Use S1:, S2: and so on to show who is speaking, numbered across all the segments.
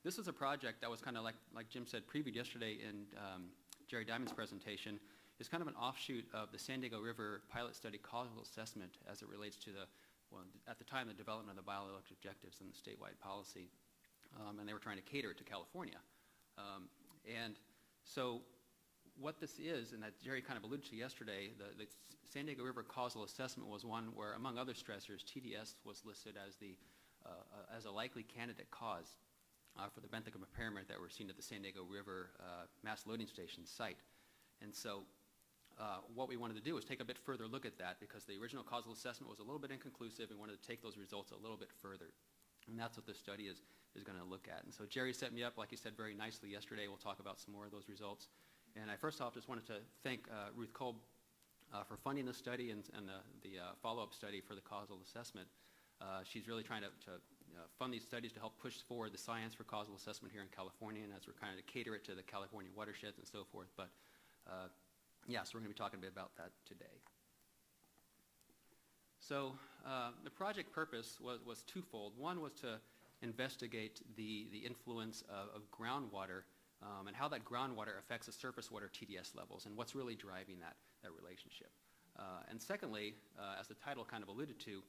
S1: this is a project that was kind of like Jim said, previewed yesterday in Jerry Diamond's presentation. It's kind of an offshoot of the San Diego River pilot study causal assessment as it relates to the, well, at the time, the development of the bioelectric objectives and the statewide policy. And they were trying to cater it to California. And so what this is, and that Jerry kind of alluded to yesterday, the San Diego River causal assessment was one where, among other stressors, TDS was listed as a likely candidate cause for the benthic impairment that were seen at the San Diego River mass loading station site. And so what we wanted to do was take a bit further look at that, because the original causal assessment was a little bit inconclusive. We wanted to take those results a little bit further. And that's what this study is going to look at. And so Jerry set me up, like he said, very nicely yesterday. We'll talk about some more of those results. And I first off just wanted to thank Ruth Kolb for funding the study and the follow-up study for the causal assessment. She's really trying to fund these studies to help push forward the science for causal assessment here in California, and as we're kind of to cater it to the California watersheds and so forth. But yeah, so we're going to be talking a bit about that today. So the project purpose was twofold. One was to investigate the influence of groundwater and how that groundwater affects the surface water TDS levels and what's really driving that relationship. And secondly, as the title kind of alluded to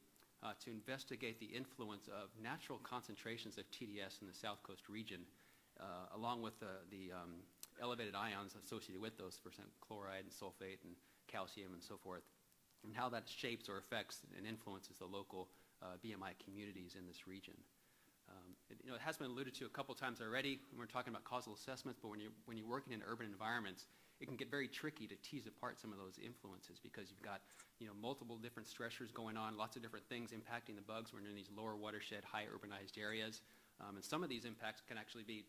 S1: investigate the influence of natural concentrations of TDS in the South Coast region, along with the elevated ions associated with those, for example, chloride and sulfate and calcium and so forth, and how that shapes or affects and influences the local BMI communities in this region. It has been alluded to a couple times already when we're talking about causal assessments, but when you're working in urban environments, it can get very tricky to tease apart some of those influences, because you've got multiple different stressors going on, lots of different things impacting the bugs when you're in these lower watershed, high urbanized areas. And some of these impacts can actually be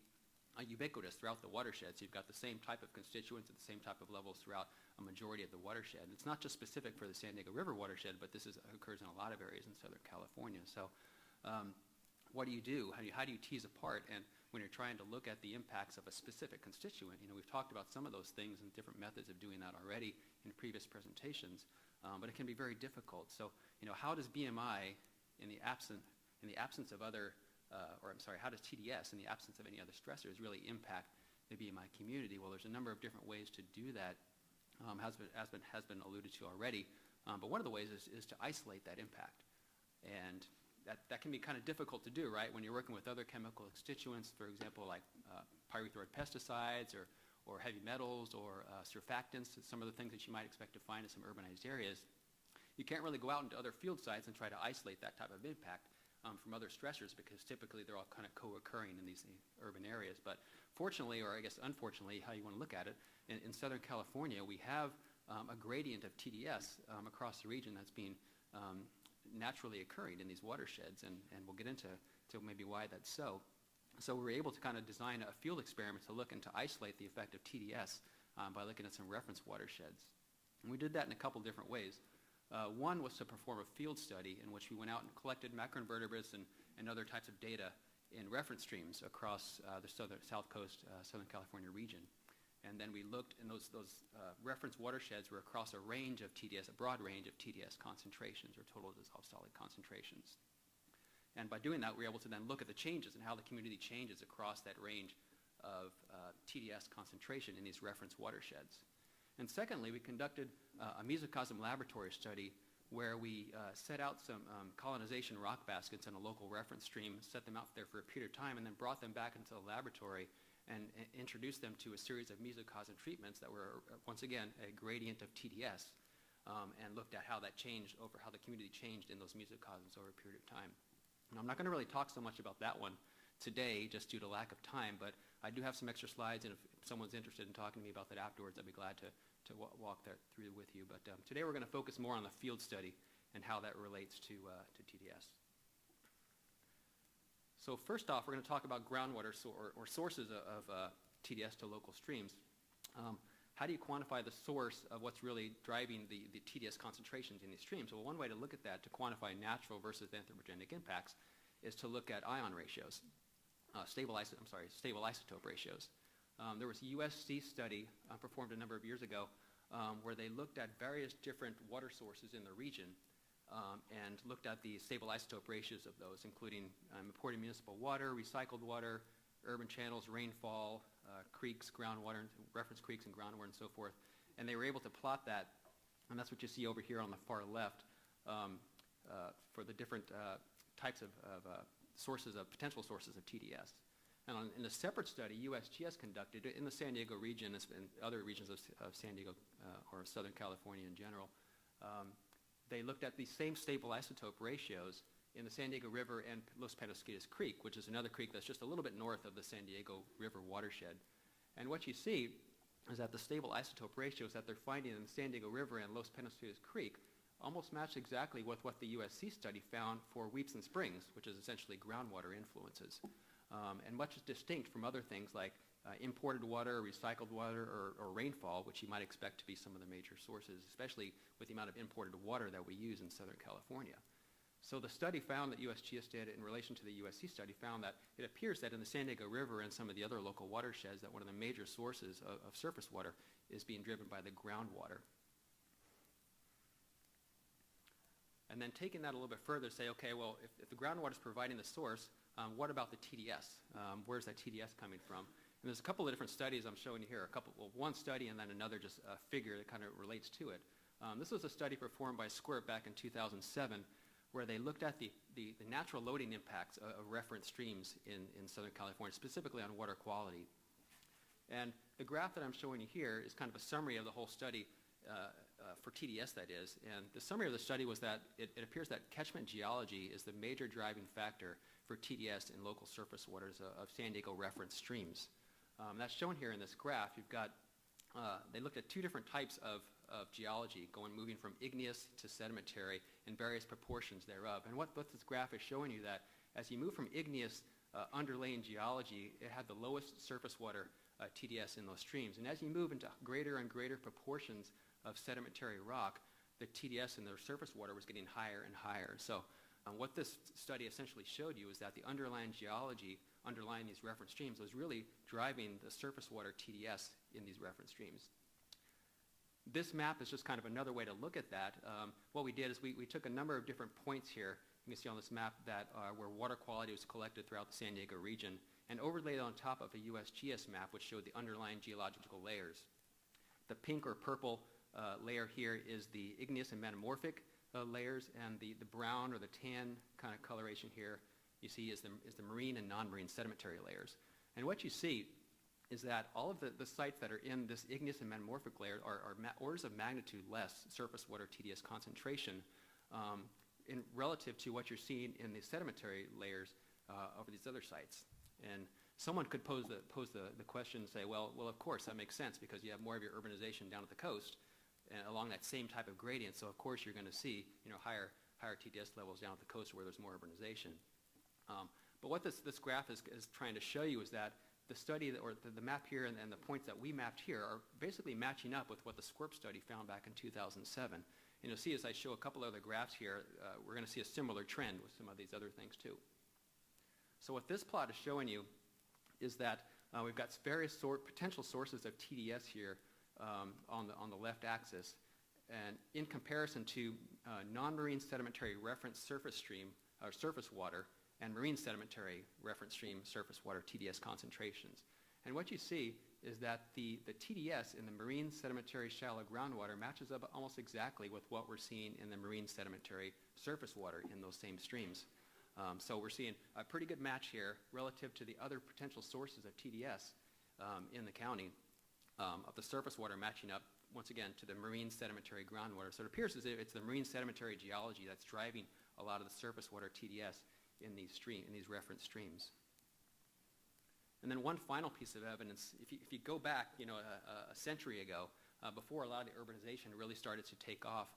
S1: ubiquitous throughout the watershed. So you've got the same type of constituents at the same type of levels throughout a majority of the watershed. And it's not just specific for the San Diego River watershed, but this occurs in a lot of areas in Southern California. So what do you do? How do you tease apart? And when you're trying to look at the impacts of a specific constituent, we've talked about some of those things and different methods of doing that already in previous presentations, but it can be very difficult. So, how does BMI in the absence of other, how does TDS in the absence of any other stressors really impact the BMI community? Well, there's a number of different ways to do that, has been alluded to already. But one of the ways is to isolate that impact. And that can be kind of difficult to do, right? When you're working with other chemical constituents, for example, like pyrethroid pesticides or heavy metals or surfactants, some of the things that you might expect to find in some urbanized areas. You can't really go out into other field sites and try to isolate that type of impact from other stressors, because typically they're all kind of co-occurring in these urban areas. But fortunately, or I guess unfortunately, how you want to look at it, in Southern California, we have a gradient of TDS across the region that's being naturally occurring in these watersheds, and we'll get into maybe why that's so. So we were able to kind of design a field experiment to look and to isolate the effect of TDS by looking at some reference watersheds. And we did that in a couple different ways. One was to perform a field study in which we went out and collected macroinvertebrates and other types of data in reference streams across the South Coast, Southern California region. And then we looked, and those reference watersheds were across a range of TDS, a broad range of TDS concentrations, or total dissolved solid concentrations. And by doing that, we were able to then look at the changes and how the community changes across that range of TDS concentration in these reference watersheds. And secondly, we conducted a mesocosm laboratory study where we set out some colonization rock baskets in a local reference stream, set them out there for a period of time, and then brought them back into the laboratory and introduced them to a series of mesocosm treatments that were, once again, a gradient of TDS, and looked at how that changed over, how the community changed in those mesocosms over a period of time. And I'm not going to really talk so much about that one today, just due to lack of time, but I do have some extra slides, and if someone's interested in talking to me about that afterwards, I'd be glad to walk that through with you. But today we're going to focus more on the field study and how that relates to TDS. So first off, we're going to talk about groundwater or sources of TDS to local streams. How do you quantify the source of what's really driving the TDS concentrations in these streams? Well, one way to look at that, to quantify natural versus anthropogenic impacts, is to look at ion ratios, stable isotope ratios. There was a USC study performed a number of years ago where they looked at various different water sources in the region and looked at the stable isotope ratios of those, including imported municipal water, recycled water, urban channels, rainfall, creeks, groundwater, reference creeks and groundwater and so forth. And they were able to plot that, and that's what you see over here on the far left for the different types of potential sources of TDS. And in a separate study, USGS conducted in the San Diego region and other regions of San Diego or Southern California in general, they looked at the same stable isotope ratios in the San Diego River and Los Penasquitos Creek, which is another creek that's just a little bit north of the San Diego River watershed. And what you see is that the stable isotope ratios that they're finding in the San Diego River and Los Penasquitos Creek almost match exactly with what the USC study found for Weeps and Springs, which is essentially groundwater influences. And much is distinct from other things like imported water, recycled water, or rainfall, which you might expect to be some of the major sources, especially with the amount of imported water that we use in Southern California. So the study found that USGS did in relation to the USC study found that it appears that in the San Diego River and some of the other local watersheds that one of the major sources of surface water is being driven by the groundwater. And then taking that a little bit further, say, okay, well, if the groundwater is providing the source, what about the TDS? Where's that TDS coming from? And there's a couple of different studies I'm showing you here. One study and then another just figure that kind of relates to it. This was a study performed by SWRCB back in 2007, where they looked at the natural loading impacts of reference streams in Southern California, specifically on water quality. And the graph that I'm showing you here is kind of a summary of the whole study for TDS, that is. And the summary of the study was that it appears that catchment geology is the major driving factor for TDS in local surface waters of San Diego reference streams. That's shown here in this graph. You've got, they looked at two different types of geology, moving from igneous to sedimentary in various proportions thereof. And what this graph is showing you that as you move from igneous underlaying geology, it had the lowest surface water TDS in those streams. And as you move into greater and greater proportions of sedimentary rock, the TDS in their surface water was getting higher and higher. So what this study essentially showed you is that the underlying geology underlying these reference streams was really driving the surface water TDS in these reference streams. This map is just kind of another way to look at that. What we did is we took a number of different points here. You can see on this map that where water quality was collected throughout the San Diego region and overlaid on top of a USGS map which showed the underlying geological layers. The pink or purple layer here is the igneous and metamorphic layers, and the brown or the tan kind of coloration here you see is the marine and non-marine sedimentary layers. And what you see is that all of the sites that are in this igneous and metamorphic layer are orders of magnitude less surface water TDS concentration in relative to what you're seeing in the sedimentary layers over these other sites. And someone could pose the question and say, well, of course, that makes sense because you have more of your urbanization down at the coast and along that same type of gradient. So, of course, you're going to see higher TDS levels down at the coast where there's more urbanization. But what this graph is trying to show you is that the study, or the map here and the points that we mapped here are basically matching up with what the SWRCB study found back in 2007. And you'll see as I show a couple other graphs here, we're going to see a similar trend with some of these other things too. So what this plot is showing you is that we've got various potential sources of TDS here on the left axis. And in comparison to non-marine sedimentary reference surface stream, or surface water, and marine sedimentary reference stream surface water TDS concentrations. And what you see is that the TDS in the marine sedimentary shallow groundwater matches up almost exactly with what we're seeing in the marine sedimentary surface water in those same streams. So we're seeing a pretty good match here relative to the other potential sources of TDS in the county of the surface water matching up once again to the marine sedimentary groundwater. So it appears as if it's the marine sedimentary geology that's driving a lot of the surface water TDS in these reference streams. And then one final piece of evidence, if you go back a century ago, before a lot of the urbanization really started to take off,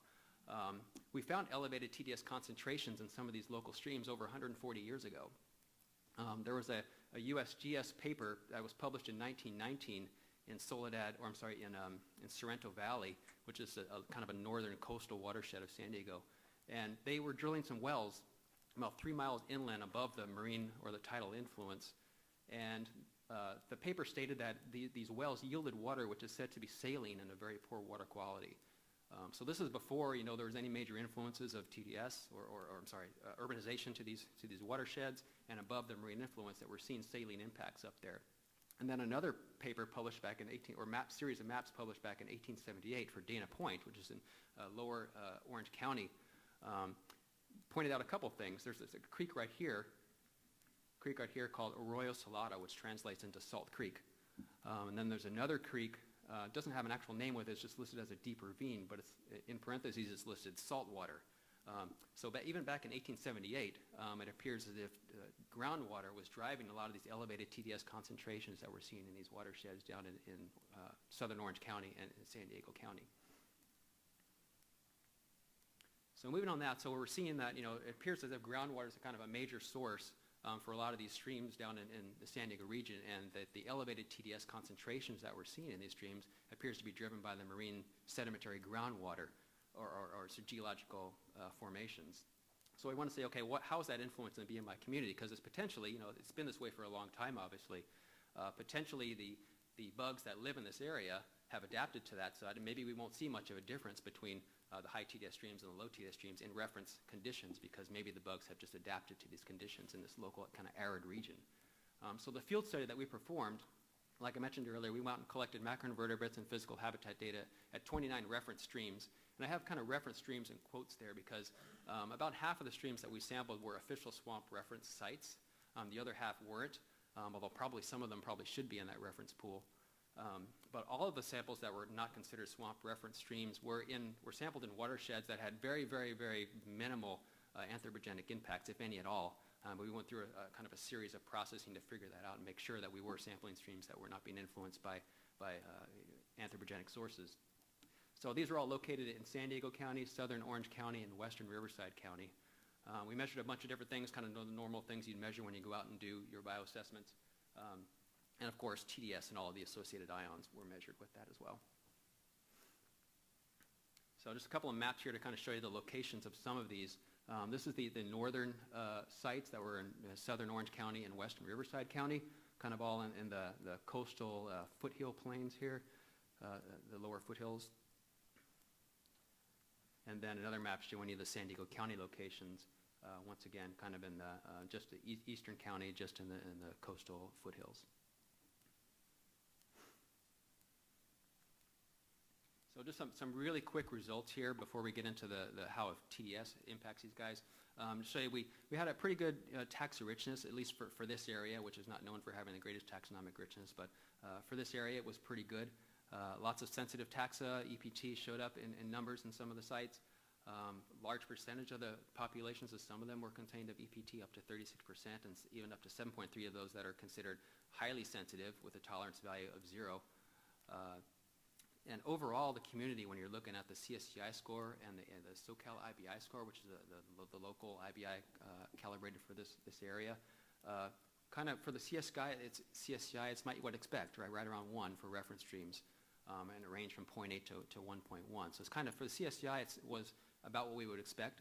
S1: we found elevated TDS concentrations in some of these local streams over 140 years ago. There was a USGS paper that was published in 1919 in Sorrento Valley, which is a kind of a northern coastal watershed of San Diego. And they were drilling some wells about 3 miles inland above the marine or the tidal influence. And the paper stated that these wells yielded water which is said to be saline and of very poor water quality. So this is before there was any major influences of TDS or I'm sorry, urbanization to these watersheds, and above the marine influence that we're seeing saline impacts up there. And then another paper published back in series of maps published back in 1878 for Dana Point, which is in lower Orange County, pointed out a couple things. There's a creek right here called Arroyo Salado, which translates into Salt Creek. And then there's another creek, doesn't have an actual name with it, it's just listed as a deep ravine, but it's, in parentheses it's listed saltwater. So even back in 1878, it appears as if groundwater was driving a lot of these elevated TDS concentrations that we're seeing in these watersheds down in southern Orange County and in San Diego County. So moving on that, so we're seeing that it appears as if groundwater is a kind of a major source for a lot of these streams down in the San Diego region, and that the elevated TDS concentrations that we're seeing in these streams appears to be driven by the marine sedimentary groundwater or geological formations. So we want to say, okay, how is that influencing the BMI community? Because it's potentially, it's been this way for a long time, obviously. Potentially the bugs that live in this area have adapted to that side, and maybe we won't see much of a difference between the high TDS streams and the low TDS streams in reference conditions, because maybe the bugs have just adapted to these conditions in this local kind of arid region. So the field study that we performed, like I mentioned earlier, we went out and collected macroinvertebrates and physical habitat data at 29 reference streams. And I have kind of reference streams in quotes there because about half of the streams that we sampled were official swamp reference sites. The other half weren't, although probably some of them probably should be in that reference pool. But all of the samples that were not considered swamp reference streams were sampled in watersheds that had very, very, very minimal anthropogenic impacts, if any at all. But we went through a kind of a series of processing to figure that out and make sure that we were sampling streams that were not being influenced by anthropogenic sources. So these are all located in San Diego County, southern Orange County, and western Riverside County. We measured a bunch of different things, kind of the normal things you'd measure when you go out and do your bioassessments. And of course, TDS and all of the associated ions were measured with that as well. So just a couple of maps here to kind of show you the locations of some of these. This is the northern sites that were in southern Orange County and western Riverside County, kind of all in the coastal foothill plains here, the lower foothills. And then another map showing you the San Diego County locations, once again, kind of in the just the eastern county, just in the coastal foothills. So just some really quick results here before we get into the how TDS impacts these guys. To show you, we had a pretty good taxa richness, at least for this area, which is not known for having the greatest taxonomic richness, but for this area it was pretty good. Lots of sensitive taxa, EPT showed up in numbers in some of the sites. Large percentage of the populations, of some of them were contained of EPT, up to 36%, and even up to 7.3 of those that are considered highly sensitive with a tolerance value of 0. And overall, the community, when you're looking at the CSCI score and the SoCal IBI score, which is the local IBI calibrated for this area, kind of for the CSCI, it's what you'd expect, right around 1 for reference streams, and it ranged from 0.8 to 1.1. So it's kind of, for the CSCI, it was about what we would expect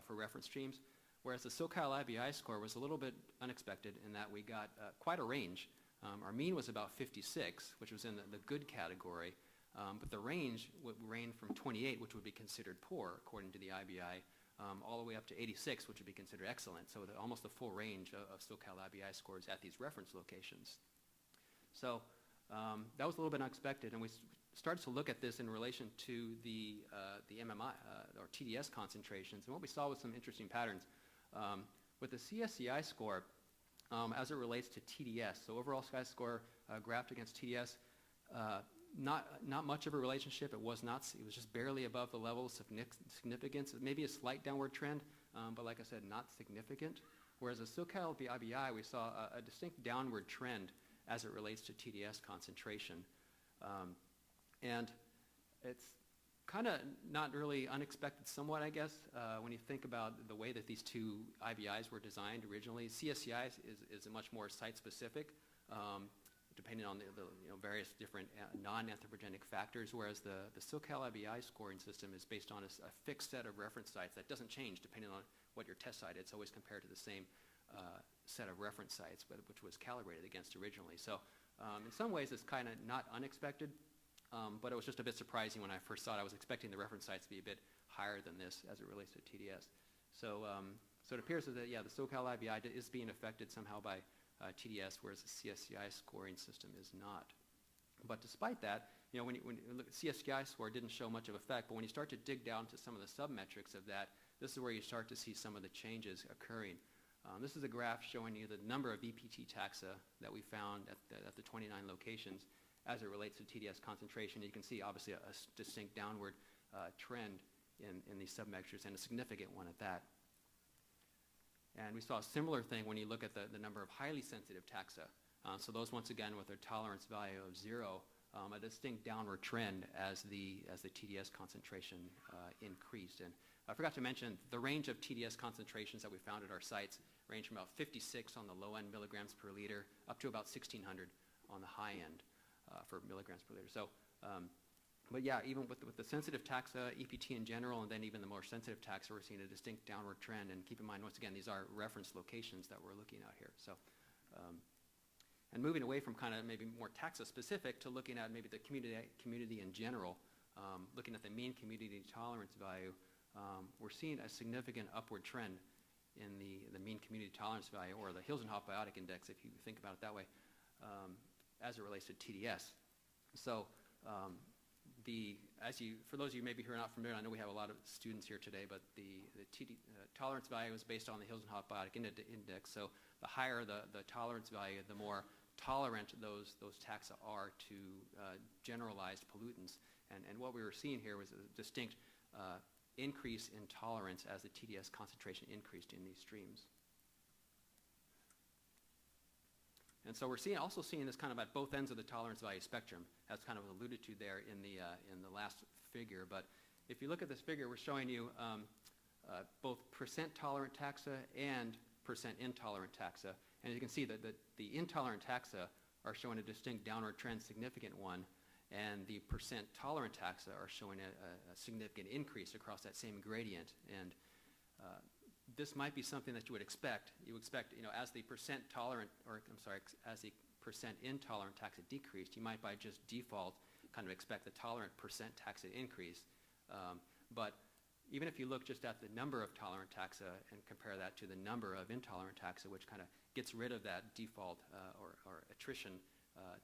S1: for reference streams, whereas the SoCal IBI score was a little bit unexpected in that we got quite a range. Our mean was about 56, which was in the good category. But the range would range from 28, which would be considered poor, according to the IBI, all the way up to 86, which would be considered excellent. So almost the full range of SoCal IBI scores at these reference locations. So that was a little bit unexpected, and we started to look at this in relation to the MMI, or TDS concentrations. And what we saw was some interesting patterns. With the CSCI score, as it relates to TDS, so overall sky score graphed against TDS, not much of a relationship. It was just barely above the level of significance. Maybe a slight downward trend, but like I said, not significant. Whereas the SoCal IBI, we saw a distinct downward trend as it relates to TDS concentration. And it's kind of not really unexpected somewhat, I guess, when you think about the way that these two IBIs were designed originally. CSCI is much more site-specific, depending on the various different non-anthropogenic factors, whereas the SoCal IBI scoring system is based on a fixed set of reference sites that doesn't change depending on what your test site is. It's always compared to the same set of reference sites, which was calibrated against originally. So in some ways, it's kind of not unexpected. but it was just a bit surprising when I first saw it. I was expecting the reference sites to be a bit higher than this as it relates to TDS. So it appears that, yeah, the SoCal IBI is being affected somehow by TDS, whereas the CSCI scoring system is not. But despite that, you know, when you look at CSCI score, didn't show much of effect, but when you start to dig down to some of the submetrics of that, this is where you start to see some of the changes occurring. This is a graph showing you the number of EPT taxa that we found at the 29 locations as it relates to TDS concentration. You can see obviously a distinct downward trend in these submetrics, and a significant one at that. And we saw a similar thing when you look at the number of highly sensitive taxa. So those, once again, with their tolerance value of 0, a distinct downward trend as the TDS concentration increased. And I forgot to mention the range of TDS concentrations that we found at our sites range from about 56 on the low end milligrams per liter up to about 1,600 on the high end for milligrams per liter. So, but yeah, even with the sensitive taxa, EPT in general, and then even the more sensitive taxa, we're seeing a distinct downward trend. And keep in mind, once again, these are reference locations that we're looking at here. So, and moving away from kind of maybe more taxa specific to looking at maybe the community in general, looking at the mean community tolerance value, we're seeing a significant upward trend in the mean community tolerance value, or the Hilsenhoff biotic index, if you think about it that way, as it relates to TDS. So, for those of you maybe who are not familiar, I know we have a lot of students here today, but the tolerance value is based on the Hilsenhoff biotic index. So the higher the tolerance value, the more tolerant those taxa are to generalized pollutants. And what we were seeing here was a distinct increase in tolerance as the TDS concentration increased in these streams. And so we're also seeing this kind of at both ends of the tolerance value spectrum, as kind of alluded to there in the last figure. But if you look at this figure, we're showing you both percent tolerant taxa and percent intolerant taxa. And you can see that the intolerant taxa are showing a distinct downward trend, significant one, and the percent tolerant taxa are showing a significant increase across that same gradient. And this might be something that you would expect. You expect, you know, as the percent tolerant, or I'm sorry, as the percent intolerant taxa decreased, you might by just default kind of expect the tolerant percent taxa to increase. But even if you look just at the number of tolerant taxa and compare that to the number of intolerant taxa, which kind of gets rid of that default or attrition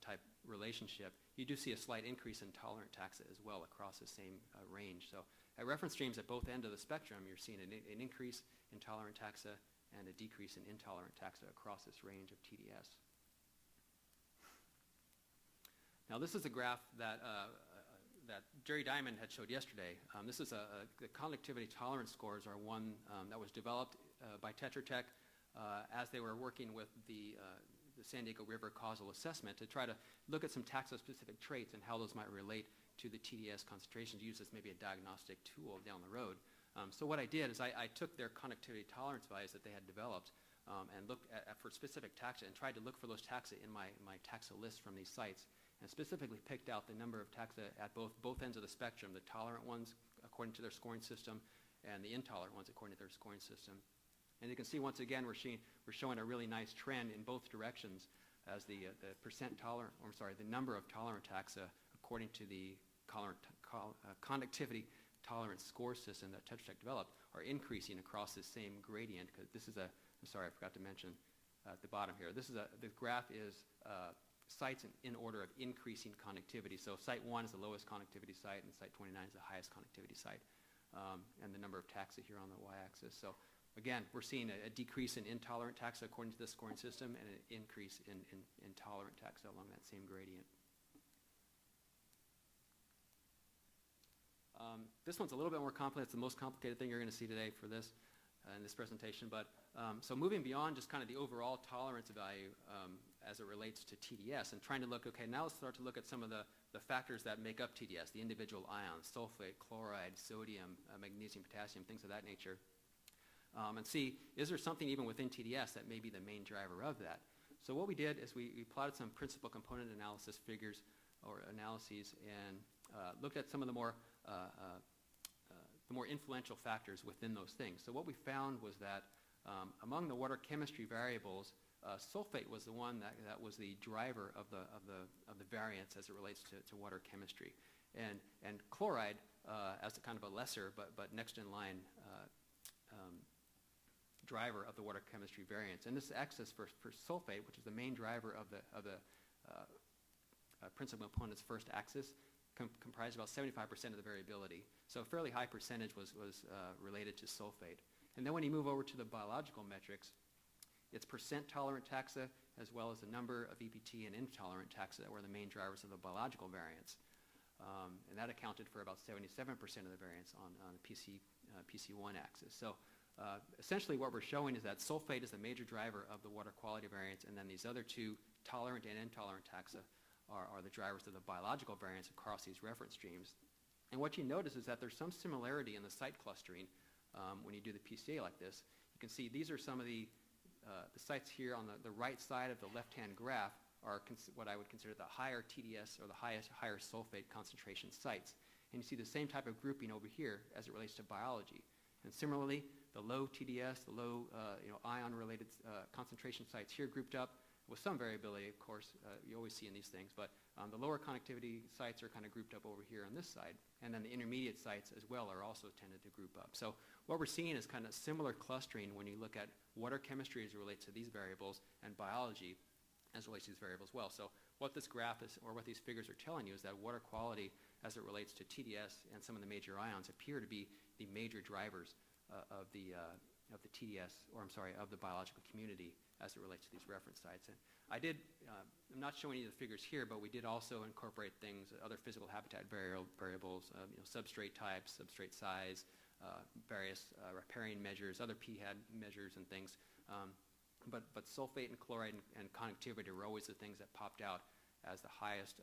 S1: type relationship, you do see a slight increase in tolerant taxa as well across the same range. So at reference streams at both ends of the spectrum, you're seeing an increase in tolerant taxa and a decrease in intolerant taxa across this range of TDS. Now this is a graph that Jerry Diamond had showed yesterday. This is the conductivity tolerance scores are one that was developed by Tetra Tech as they were working with the San Diego River causal assessment to try to look at some taxa-specific traits and how those might relate to the TDS concentrations used as maybe a diagnostic tool down the road. So what I did is I took their conductivity tolerance values that they had developed and looked for specific taxa and tried to look for those taxa in my taxa list from these sites, and specifically picked out the number of taxa at both ends of the spectrum, the tolerant ones according to their scoring system and the intolerant ones according to their scoring system. And you can see once again we're showing a really nice trend in both directions as the number of tolerant taxa according to the conductivity tolerance score system that Tetra Tech developed are increasing across this same gradient. Because this is I'm sorry, I forgot to mention at the bottom here. The graph is sites in order of increasing conductivity. So site 1 is the lowest conductivity site, and site 29 is the highest conductivity site, and the number of taxa here on the y-axis. So again, we're seeing a decrease in intolerant taxa according to this scoring system, and an increase in tolerant taxa along that same gradient. This one's a little bit more complex. It's the most complicated thing you're going to see today for this in this presentation. But so moving beyond just kind of the overall tolerance value as it relates to TDS, and trying to look, okay, now let's start to look at some of the factors that make up TDS, the individual ions, sulfate, chloride, sodium, magnesium, potassium, things of that nature. And see, is there something even within TDS that may be the main driver of that? So what we did is we plotted some principal component analysis figures or analyses and looked at some of the more influential factors within those things. So what we found was that among the water chemistry variables, sulfate was the one that was the driver of the variance as it relates to water chemistry, and chloride as a kind of a lesser but next in line driver of the water chemistry variance. And this axis for sulfate, which is the main driver of the principal component's first axis, comprised about 75% of the variability. So a fairly high percentage was related to sulfate. And then when you move over to the biological metrics, it's percent tolerant taxa as well as the number of EPT and intolerant taxa that were the main drivers of the biological variance. And that accounted for about 77% of the variance on the PC1 axis. So essentially what we're showing is that sulfate is the major driver of the water quality variance, and then these other two, tolerant and intolerant taxa, are the drivers of the biological variance across these reference streams. And what you notice is that there's some similarity in the site clustering when you do the PCA like this. You can see these are some of the sites here on the right side of the left-hand graph are what I would consider the higher TDS or the higher sulfate concentration sites. And you see the same type of grouping over here as it relates to biology. And similarly, the low TDS, the low ion-related concentration sites here grouped up with some variability, of course, you always see in these things, but the lower connectivity sites are kind of grouped up over here on this side, and then the intermediate sites as well are also tended to group up. So what we're seeing is kind of similar clustering when you look at water chemistry as it relates to these variables and biology as it relates to these variables as well. So what this graph is, or what these figures are telling you, is that water quality as it relates to TDS and some of the major ions appear to be the major drivers of the TDS, or I'm sorry, of the biological community as it relates to these reference sites. And I'm not showing you the figures here, but we did also incorporate things, other physical habitat variables, substrate types, substrate size, various riparian measures, other pHAD measures and things. But sulfate and chloride and conductivity were always the things that popped out as the highest,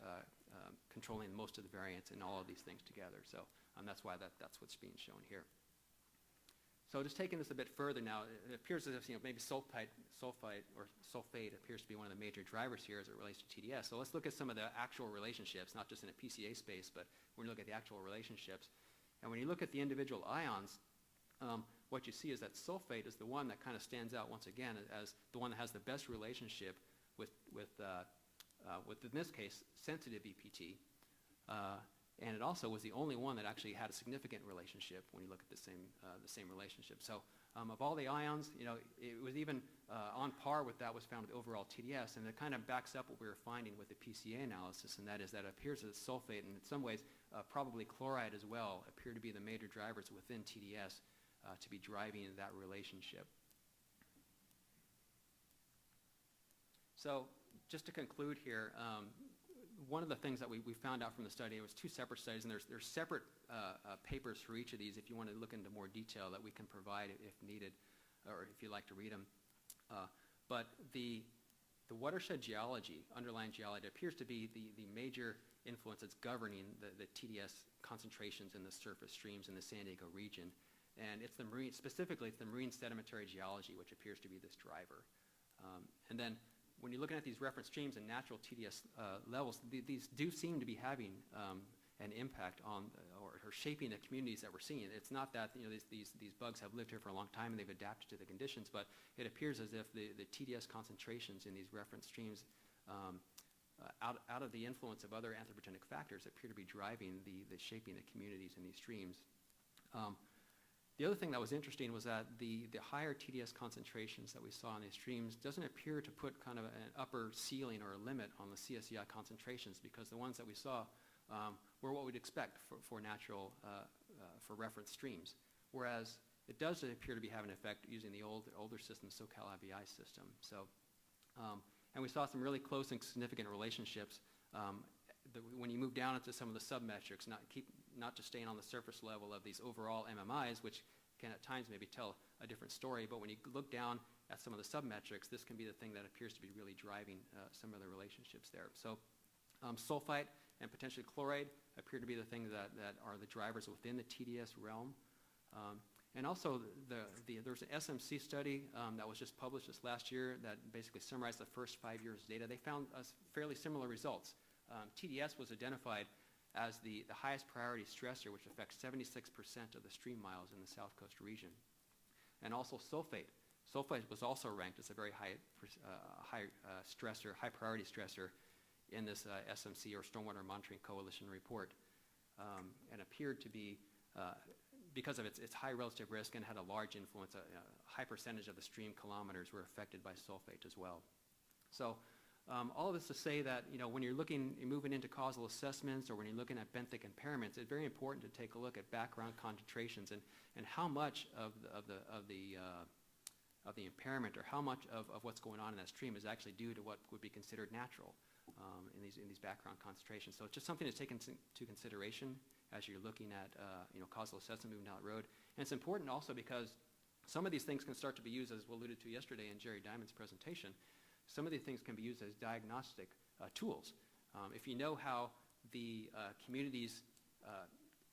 S1: controlling most of the variance in all of these things together. So that's why that's what's being shown here. So just taking this a bit further now, it appears as if maybe sulfate appears to be one of the major drivers here as it relates to TDS. So let's look at some of the actual relationships, not just in a PCA space, but when you look at the actual relationships. And when you look at the individual ions, what you see is that sulfate is the one that kind of stands out once again as the one that has the best relationship with in this case, sensitive EPT. And it also was the only one that actually had a significant relationship when you look at the same relationship. So of all the ions, it was even on par with that was found with overall TDS, and it kind of backs up what we were finding with the PCA analysis, and that is that it appears that sulfate, and in some ways probably chloride as well, appear to be the major drivers within TDS to be driving that relationship. So just to conclude here, one of the things that we found out from the study, it was two separate studies, and there's separate papers for each of these if you want to look into more detail that we can provide if needed, or if you'd like to read them. But the watershed geology, underlying geology, appears to be the major influence that's governing the TDS concentrations in the surface streams in the San Diego region. And it's specifically it's the marine sedimentary geology which appears to be this driver. And then when you're looking at these reference streams and natural TDS levels, these do seem to be having an impact on or shaping the communities that we're seeing. It's not that these bugs have lived here for a long time and they've adapted to the conditions, but it appears as if the TDS concentrations in these reference streams out of the influence of other anthropogenic factors appear to be driving the shaping the communities in these streams. The other thing that was interesting was that the higher TDS concentrations that we saw in these streams doesn't appear to put kind of an upper ceiling or a limit on the CSEI concentrations, because the ones that we saw were what we'd expect for natural, for reference streams. Whereas it does appear to be having an effect using the older system, SoCal IBI system. So, and we saw some really close and significant relationships when you move down into some of the submetrics, not just staying on the surface level of these overall MMIs, which can at times maybe tell a different story, but when you look down at some of the submetrics, this can be the thing that appears to be really driving some of the relationships there. So sulfite and potentially chloride appear to be the things that are the drivers within the TDS realm. And also there's an SMC study that was just published this last year that basically summarized the first 5 years data. They found fairly similar results. TDS was identified as the highest priority stressor, which affects 76% of the stream miles in the South Coast region. And also sulfate. Sulfate was also ranked as a very high stressor, high priority stressor in this SMC, or Stormwater Monitoring Coalition report, and appeared to be, because of its high relative risk and had a large influence, a high percentage of the stream kilometers were affected by sulfate as well. So all of this to say that, when you're moving into causal assessments, or when you're looking at benthic impairments, it's very important to take a look at background concentrations and how much of the impairment, or how much of what's going on in that stream is actually due to what would be considered natural in these background concentrations. So it's just something to take into consideration as you're looking at causal assessment moving down the road. And it's important also because some of these things can start to be used, as we alluded to yesterday in Jerry Diamond's presentation. Some of these things can be used as diagnostic tools. If you know how the communities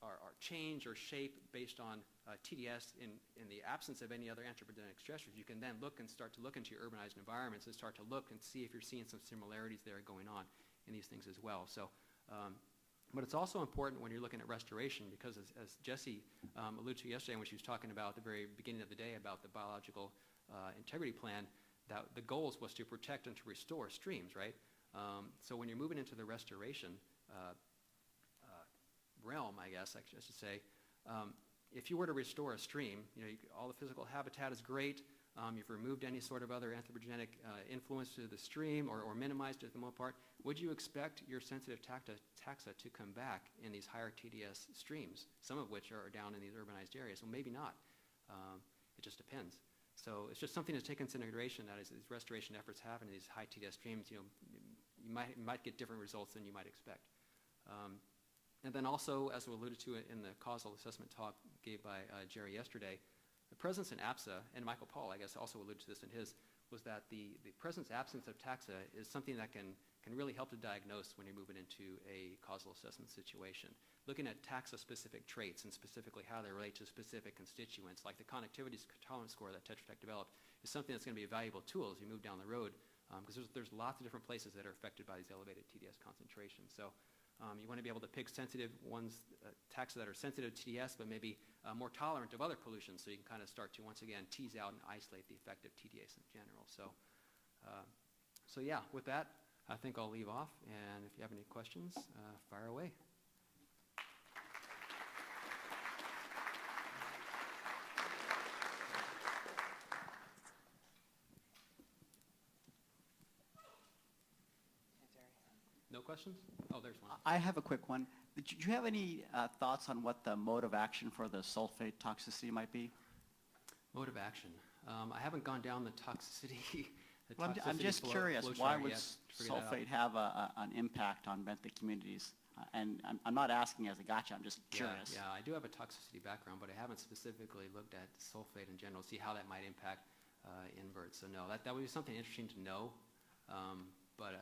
S1: are change or shape based on TDS in the absence of any other anthropogenic stressors, you can then start to look into your urbanized environments and start to look and see if you're seeing some similarities there going on in these things as well. So, but it's also important when you're looking at restoration, because as Jessie alluded to yesterday when she was talking about at the very beginning of the day about the biological integrity plan, that the goals was to protect and to restore streams, right? So when you're moving into the restoration realm, I guess I should say, if you were to restore a stream, all the physical habitat is great. You've removed any sort of other anthropogenic influence to the stream, or minimized it for the most part. Would you expect your sensitive taxa to come back in these higher TDS streams, some of which are down in these urbanized areas? Well, maybe not. It just depends. So it's just something to take into consideration, that as these restoration efforts happen in these high TDS streams, you might get different results than you might expect. And then also, as we alluded to in the causal assessment talk gave by Jerry yesterday, the presence in APSA, and Michael Paul, I guess, also alluded to this in his, was that the presence-absence of taxa is something that can really help to diagnose when you're moving into a causal assessment situation. Looking at taxa-specific traits and specifically how they relate to specific constituents, like the conductivity tolerance score that Tetra Tech developed, is something that's going to be a valuable tool as you move down the road, because there's lots of different places that are affected by these elevated TDS concentrations. So you want to be able to pick sensitive ones, taxa that are sensitive to TDS, but maybe more tolerant of other pollutions, so you can kind of start to, once again, tease out and isolate the effect of TDS in general. So, so yeah, with that, I think I'll leave off, and if you have any questions, fire away. No questions? Oh, there's one.
S2: I have a quick one. Do you have any thoughts on what the mode of action for the sulfate toxicity might be?
S1: Mode of action. I haven't gone down the toxicity.
S2: Well, I'm just curious, why would sulfate have an impact on benthic communities? And I'm not asking as a gotcha, I'm just curious.
S1: Yeah, I do have a toxicity background, but I haven't specifically looked at sulfate in general, see how that might impact inverts. So no, that would be something interesting to know. But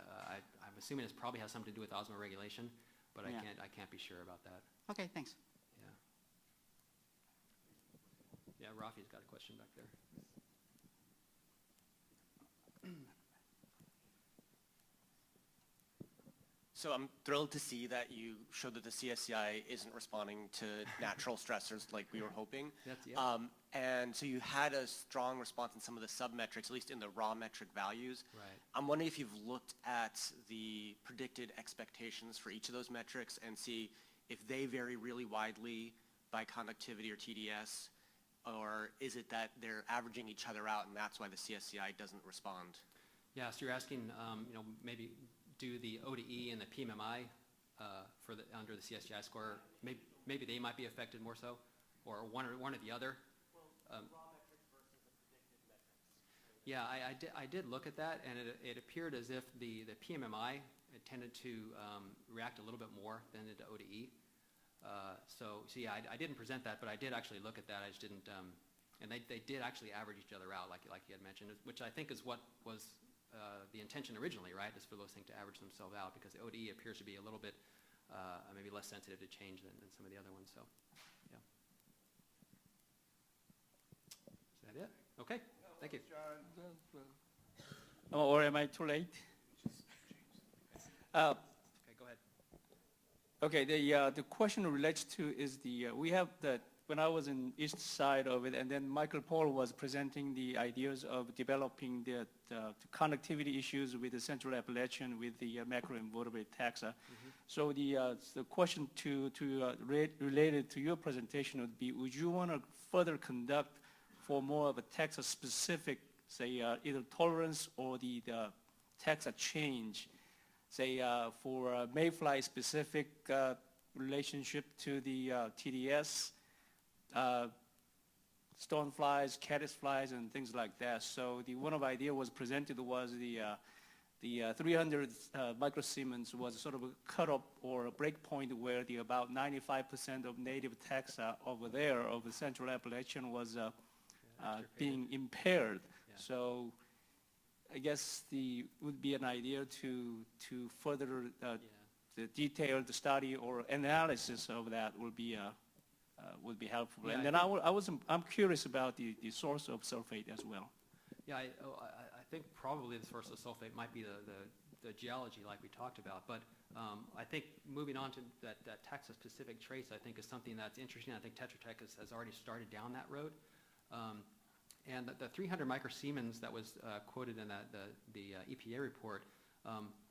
S1: I'm assuming it probably has something to do with osmoregulation, but yeah. I can't be sure about that.
S2: Okay, thanks.
S1: Yeah, Rafi's got a question back there.
S3: So I'm thrilled to see that you showed that the CSCI isn't responding to natural stressors like we were hoping. And so you had a strong response in some of the submetrics, at least in the raw metric values.
S1: Right.
S3: I'm wondering if you've looked at the predicted expectations for each of those metrics and see if they vary really widely by conductivity or TDS, or is it that they're averaging each other out and that's why the CSCI doesn't respond? Yeah, so you're asking, maybe do the ODE and the PMMI under the CSCI score, maybe they might be affected more so, or one or the other? Well, raw metrics versus the predicted metrics. Yeah, I did look at that, and it appeared as if the PMMI tended to react a little bit more than the ODE. So yeah, I didn't present that, but I did actually look at that. I just didn't, and they did actually average each other out, like you had mentioned, which I think is what was the intention originally, right? Is for those things to average themselves out, because the ODE appears to be a little bit maybe less sensitive to change than some of the other ones. So, yeah. Is that it? Okay. Thank you.
S4: Oh, or am I too late?
S1: Okay, go ahead.
S4: Okay. The question relates to is we have when I was in east side of it, and then Michael Paul was presenting the ideas of developing the conductivity issues with the Central Appalachian with the macroinvertebrate taxa. So the question related to your presentation would be, would you want to further conduct for more of a taxa-specific, say, either tolerance or the taxa change, say, for mayfly-specific relationship to the TDS, stoneflies, caddisflies, and things like that. So one of the idea was presented was the 300 microsiemens was sort of a cutoff or a break point where about 95% of native taxa over there of the Central Appalachian was being impaired.
S1: Yeah.
S4: So I guess would be an idea to further the detailed study or analysis of that would be helpful.
S1: Yeah,
S4: and then I'm curious about the source of sulfate as well.
S1: Yeah, I think probably the source of sulfate might be the geology like we talked about, but I think moving on to that taxa-specific trace, I think is something that's interesting. I think Tetra Tech has already started down that road. And the 300 microsiemens that was quoted in the EPA report,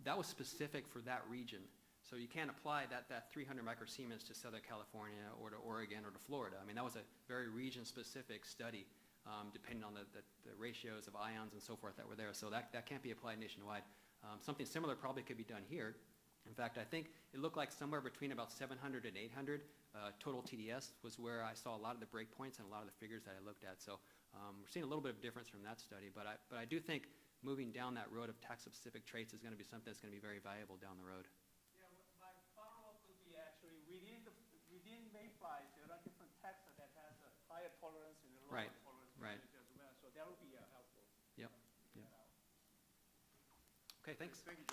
S1: that was specific for that region. So you can't apply that 300 microsiemens to Southern California or to Oregon or to Florida. I mean, that was a very region-specific study, depending on the ratios of ions and so forth that were there. So that can't be applied nationwide. Something similar probably could be done here. In fact, I think it looked like somewhere between about 700 and 800 total TDS was where I saw a lot of the breakpoints and a lot of the figures that I looked at. So we're seeing a little bit of difference from that study. But I do think moving down that road of taxa-specific traits is going to be something that's going to be very valuable down the road.
S4: Yeah, my follow-up would be actually within mayflies, there are different taxa that has a higher tolerance and a lower tolerance as well. So that would be helpful.
S1: Yep. Okay, thanks.
S4: Thank you.